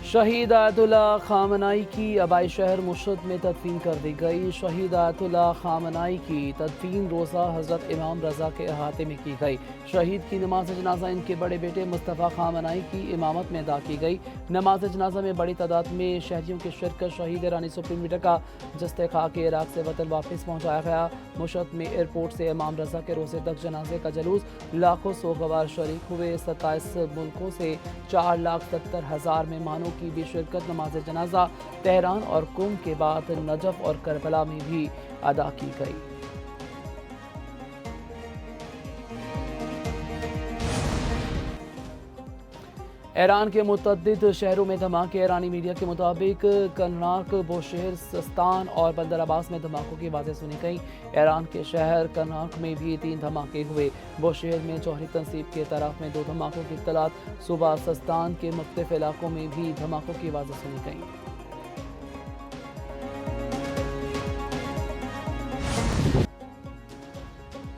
शहीद आयतुल्लाह खामनाई की आबाई शहर मुशहद में तदफीन कर दी गई। शहीद आयतुल्लाह खामनाई की तदफीन रोज़ा हज़रत इमाम रज़ा के अहाते में की गई। शहीद की नमाज जनाजा इनके बड़े बेटे मुस्तफ़ा खामनाई की इमामत में अदा की गई। नमाज जनाजा में बड़ी तादाद में शहरियों की शिरकत। शहीद ईरानी सुप्रीम लीडर का जस्ते खाक इराक से वतन वापस पहुँचाया गया। मुशहद में एयरपोर्ट से इमाम रज़ा के रोज़े तक जनाजे का जलूस, लाखों सोगवार शरीक हुए। 27 मुल्कों से 4,70,000 मेहमानों की भी शिरकत। नमाज जनाजा तेहरान और कुम के बाद नजफ और करबला में भी अदा की गई। ईरान के मुतअद्दिद शहरों में धमाके। ईरानी मीडिया के मुताबिक कर्नाक, बोशहर, सिस्तान और बंदर अब्बास में धमाकों की आवाज़ें सुनी गईं। ईरान के शहर कर्नाक में भी 3 धमाके हुए। बोशहर में जौहरी तनसीब के तरफ में 2 धमाकों की इत्तलात। सुबह सिस्तान के मुख्तलिफ इलाकों में भी धमाकों की आवाज़ें सुनी गईं।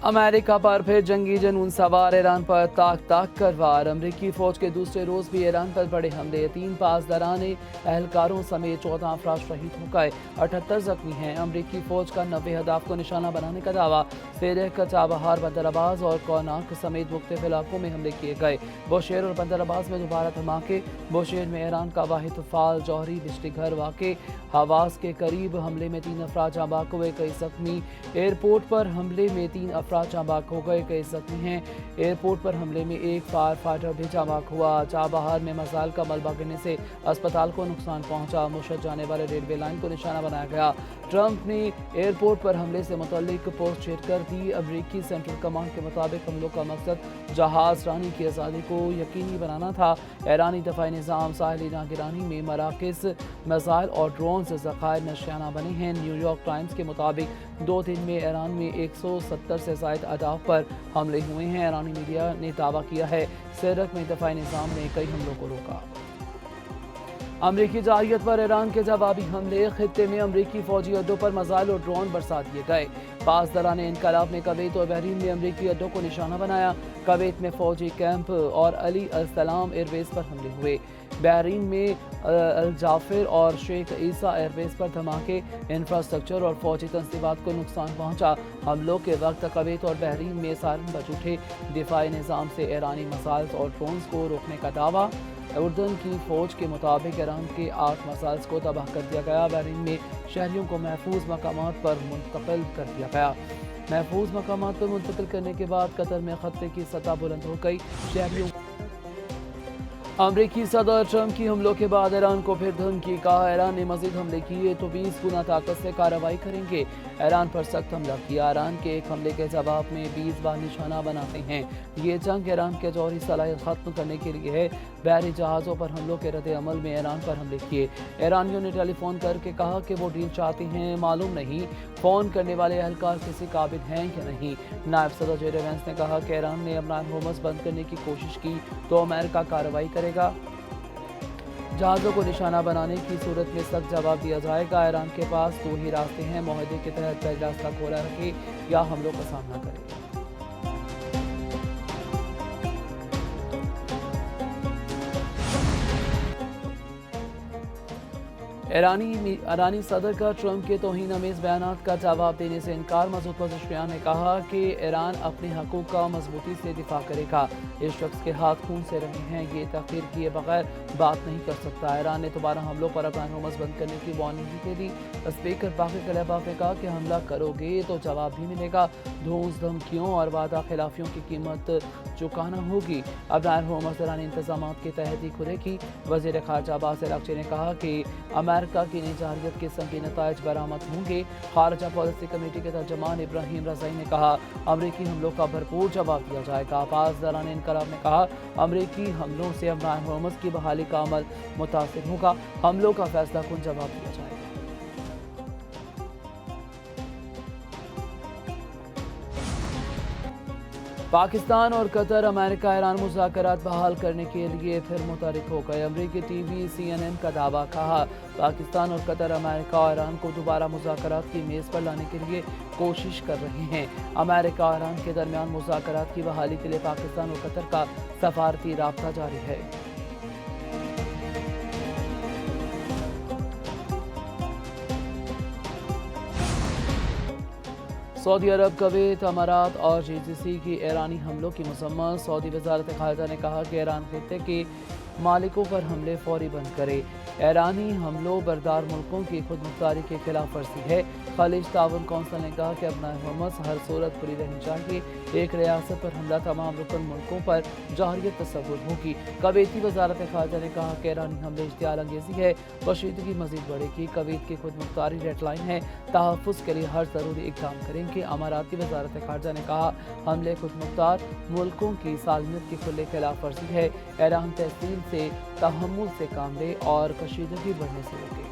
अमेरिका पर फिर जंगी जनून सवार। ईरान पर ताक कर वार। अमरीकी फौज के दूसरे रोज भी ईरान पर बड़े हमले। 3 पासदारान एहलकारों समेत 14 अफराद शहीद हो गए, 78 जख्मी हैं। अमरीकी फौज का 90 हदाफ को निशाना बनाने का दावा। सेरह, चाबहार, बंदर अब्बास और कर्नाक समेत मुख्तलिफ इलाकों में हमले किए गए। बोशहर और बंदर अब्बास में दोबारा धमाके। बोशहर में ईरान का वाहिद फाल जौहरी बिजली घर वाक़े। हवास के करीब हमले में 3 अफराद जाँ बाक हुए, कई जख्मी। एयरपोर्ट पर हमले में 3 अफराद जाँ बाक हो गए, कई जख्मी हैं। एयरपोर्ट पर हमले में एक फायर फाइटर भी जाँ बाक हुआ। चाबहार में मसाइल का मलबा गिरने से अस्पताल को नुकसान पहुंचा। मुशहद जाने वाले रेलवे लाइन को निशाना बनाया गया। ट्रंप ने एयरपोर्ट पर हमले से मुतल्लिक पोस्ट शेयर कर दी। अमरीकी सेंट्रल कमांड के मुताबिक हमलों का मकसद जहाज रानी की आज़ादी को यकीनी बनाना था। ईरानी दफाई निज़ाम साहिली नागिरानी में मराकज़, मिसाइल और ड्रोन से ज़खायर निशाना बने हैं। न्यूयॉर्क टाइम्स के मुताबिक 2 दिन में ईरान में 170 से ज़ायद अहदाफ पर हमले हुए हैं। ईरानी मीडिया ने दावा किया है सेरक में दफाई निज़ाम ने कई हमलों को रोका। अमरीकी जारियत पर ईरान के जवाबी हमले। खित्ते में अमरीकी फौजी अड्डों पर मिसाइल और ड्रोन बरसा दिए गए। पासदारान इनकलाब ने कुवैत और बहरीन में अमरीकी अड्डों को निशाना बनाया। कुवैत में फौजी कैंप और अली अलसलाम एयरबेस पर हमले हुए। बहरीन में अल जाफर और शेख ईसा एयरबेस पर धमाके। इंफ्रास्ट्रक्चर और फौजी तंसीबात को नुकसान पहुंचा। हमलों के वक्त कुवैत और बहरीन में सायरन बज उठे। दिफाई निज़ाम से ईरानी मिसाइल्स और ड्रोन्स को रोकने का दावा। उर्दन की फौज के मुताबिक ईरान के 8 मिसाइल्स को तबाह कर दिया गया। बहरीन में शहरियों को महफूज मकामात पर मुंतकिल कर दिया गया। महफूज मकामात पर मुंतकिल करने के बाद कतर में खतरे की सतह बुलंद हो गई। शहरियों अमरीकी सदर ट्रंप की हमलों के बाद ईरान को फिर धमकी। कहा ईरान ने मजीद हमले किए तो 20 गुना ताकत से कार्रवाई करेंगे। ईरान पर सख्त हमला किया। ईरान के एक हमले के जवाब में 20 बार निशाना बनाते हैं। ये जंग ईरान के जौहरी सलाहियत खत्म करने के लिए है। बहरी जहाज़ों पर हमलों के रद्द अमल में ईरान पर हमले किए। ईरानियों ने टेलीफोन करके कहा कि वो डील चाहते हैं। मालूम नहीं फ़ोन करने वाले एहलकार किसी काबिल हैं या नहीं। नायब सदर जेडी वेंस ने कहा कि ईरान ने अमरान होमस बंद करने की कोशिश की तो अमेरिका कार्रवाई करेगा। जहाज़ों को निशाना बनाने की सूरत में सख्त जवाब दिया जाएगा। ईरान के पास 2 ही रास्ते हैं, मुआहदे के तहत पहला रास्ता खोला रखे या हमलों का सामना करे। ईरानी सदर का ट्रंप के तौहीन आमेज़ बयानात का जवाब देने से इनकार। मसूद पज़ेश्कियान ने कहा कि ईरान अपने हकूक़ का मजबूती से दिफा करेगा। इस शख्स के हाथ खून से रहे हैं, ये तख़ीर किए बगैर बात नहीं कर सकता। ईरान ने दोबारा हमलों पर अमरान होमस बंद करने की वार्निंग भी दे दी। स्पीकर बाक़र कलिबाफ ने कहा कि हमला करोगे तो जवाब भी मिलेगा। धूस, धमकियों और वादा खिलाफियों की कीमत चुकाना होगी। अमरान होमस ईरानी इंतजाम के तहत ही खुलेगी। वज़ीर ख़ारजा अब्बास अराग़ची ने कहा कि अमेरिका की निजारियत के संगी नताइज बरामद होंगे। खारजा पॉलिसी कमेटी के तर्जमान इब्राहिम रज़ाई ने कहा अमरीकी हमलों का भरपूर जवाब दिया जाएगा। पासदारान इनकलाब ने कहा अमरीकी हमलों से अमरान होमस की बहाली का अमल मुतासिर होगा। हमलों का फैसला कुन जवाब दिया जाएगा। पाकिस्तान और कतर अमेरिका ईरान मुज़ाकरात बहाल करने के लिए फिर मुतहरिक हो गए। अमरीकी टीवी CNN का दावा। कहा पाकिस्तान और कतर अमेरिका और ईरान को दोबारा मुज़ाकरात की मेज़ पर लाने के लिए कोशिश कर रहे हैं। अमेरिका और ईरान के दरमियान मुज़ाकरात की बहाली के लिए पाकिस्तान और कतर का सफारती राब्ता जारी है। सऊदी अरब, कुवैत, अमारात और GCC की ईरानी हमलों की मजम्मत। सऊदी वजारत खारजा ने कहा कि ईरान खित्ते के मालिकों पर हमले फौरी बंद करे। ईरानी हमलों बरदार मुल्कों की खुद मुख्तारी के खिलाफ वर्जी है। खलीज ताउन कौंसिल ने कहा कि अपना हुर्मस हर सूरत पूरी रहनी चाहिए। एक रियासत पर हमला तमाम रुकन मुल्कों पर जाहिरियत तसव्वुर होगी। कुवैती वजारत खारजा ने कहा कि ईरानी हमले इश्तियाल अंगेजी है, कशीदगी मजीद बढ़ेगी। कुवैत की खुद मुख्तारी रेड लाइन है, तहफ़्फ़ुज़ के लिए हर ज़रूरी इक़दाम करेंगे। अमाराती वजारत खारजा ने कहा हमले खुद मुख्तार मुल्कों की सालमियत की खुले खिलाफ वर्जी है। ईरान तहसील से तहम्मुल से काम ले और कशीदगी बढ़ने से रोके।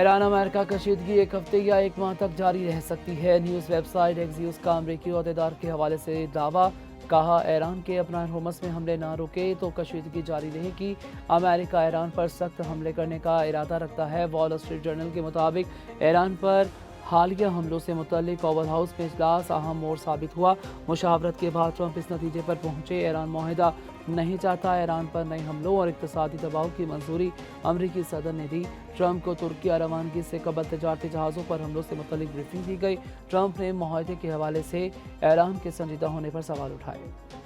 ईरान अमेरिका कशीदगी एक हफ्ते या एक माह तक जारी रह सकती है। न्यूज़ वेबसाइट एक्सियोस का अमरीकी अहदेदार के हवाले से दावा। कहा ईरान के अपना हुर्मस में हमले ना रुके तो कशीदगी जारी रहेगी। अमेरिका ईरान पर सख्त हमले करने का इरादा रखता है। वॉल स्ट्रीट जर्नल के मुताबिक ईरान पर हालिया हमलों से मुतल्लिक ओवल हाउस में इजलास अहम मोड़ साबित हुआ। मुशावरत के बाद ट्रंप इस नतीजे पर पहुंचे ईरान मुआहिदा नहीं चाहता। ईरान पर नए हमलों और इक़्तिसादी दबाव की मंजूरी अमरीकी सदर ने दी। ट्रंप को तुर्की और रवानगी से कबल तजारती जहाज़ों पर हमलों से मुतल्लिक ब्रीफिंग दी गई। ट्रंप ने मुआहिदे के हवाले से ईरान के संजीदा होने पर सवाल उठाए।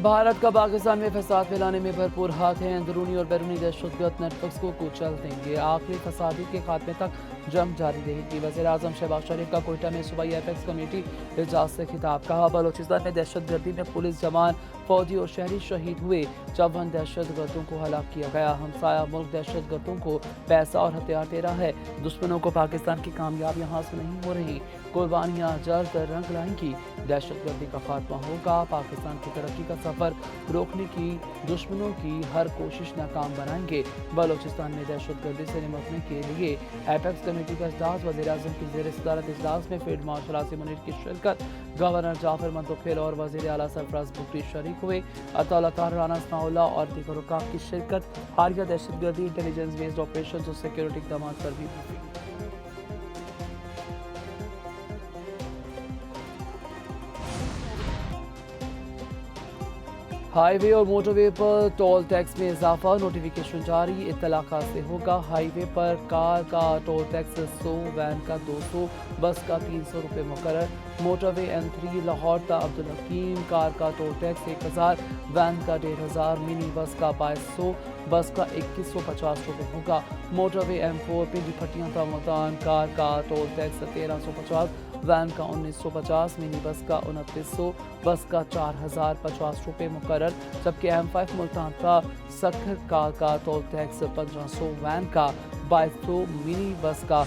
भारत का पाकिस्तान में फसाद फैलाने में भरपूर हाथ है। अंदरूनी और बैरूनी दहशतगर्द नेटवर्क्स को कुचल देंगे। आखिरी फसादी के खात्मे तक जंग जारी रहेगी। वज़ीर-ए-आज़म शहबाज शरीफ का कोयटा में सूबाई एपेक्स कमेटी इजलास से खिताब। कहा बलोचिस्तान में दहशतगर्दी में पुलिस जवान, फौजी और शहरी शहीद हुए। 54 दहशतगर्दों को हलाक किया गया। हमसाया मुल्क दहशतगर्दों को पैसा और हथियार दे रहा है। दुश्मनों को पाकिस्तान की कामयाबियां हासिल नहीं हो रही। कुर्बानियां जल्द रंग लाएंगी। दहशतगर्दी का खात्मा होगा। पाकिस्तान की तरक्की का सफर रोकने की दुश्मनों की हर कोशिश नाकाम बनाएंगे। बलोचिस्तान में दहशतगर्दी से निपटने के लिए एपेक्स कमेटी का इजलास। वज़ीर-ए-आज़म की ज़ेर सदारत इजलास में फील्ड मार्शल आसिम मुनीर की शिरकत। गवर्नर जाफर मंतोखेल और वज़ीर आला सरफराज बुखरी शरीक हुए। अताउल्ला ताहिर, राना सनाउल्लाह और दीगर हुक्काम की शिरकत। हालिया दहशतगर्दी, इंटेलिजेंस बेस्ड ऑपरेशन और सिक्योरिटी इक़दाम पर भी ब्रीफिंग। हाईवे और मोटरवे पर टोल टैक्स में इजाफा। नोटिफिकेशन जारी। इत्तला से होगा। हाईवे पर कार का टोल टैक्स 100, वैन का 200, बस का 300 रुपये मुकर्रर। मोटरवे M3 लाहौर ता अब्दुल हकीम, कार का टोल टैक्स 1000, वैन का 1500, मिनी बस का 2200, बस का 2150 रुपये होगा। मोटरवे M4 पिंडी भट्टियां ता मुल्तान, कार का टोल टैक्स 1350, वैन का 1950, मिनी बस का 2900, बस का 4050 रुपये मुकर्रर। जबकि M5 मुल्तान का सखर कार का टोल टैक्स 1500, वैन का 2200, मिनी बस का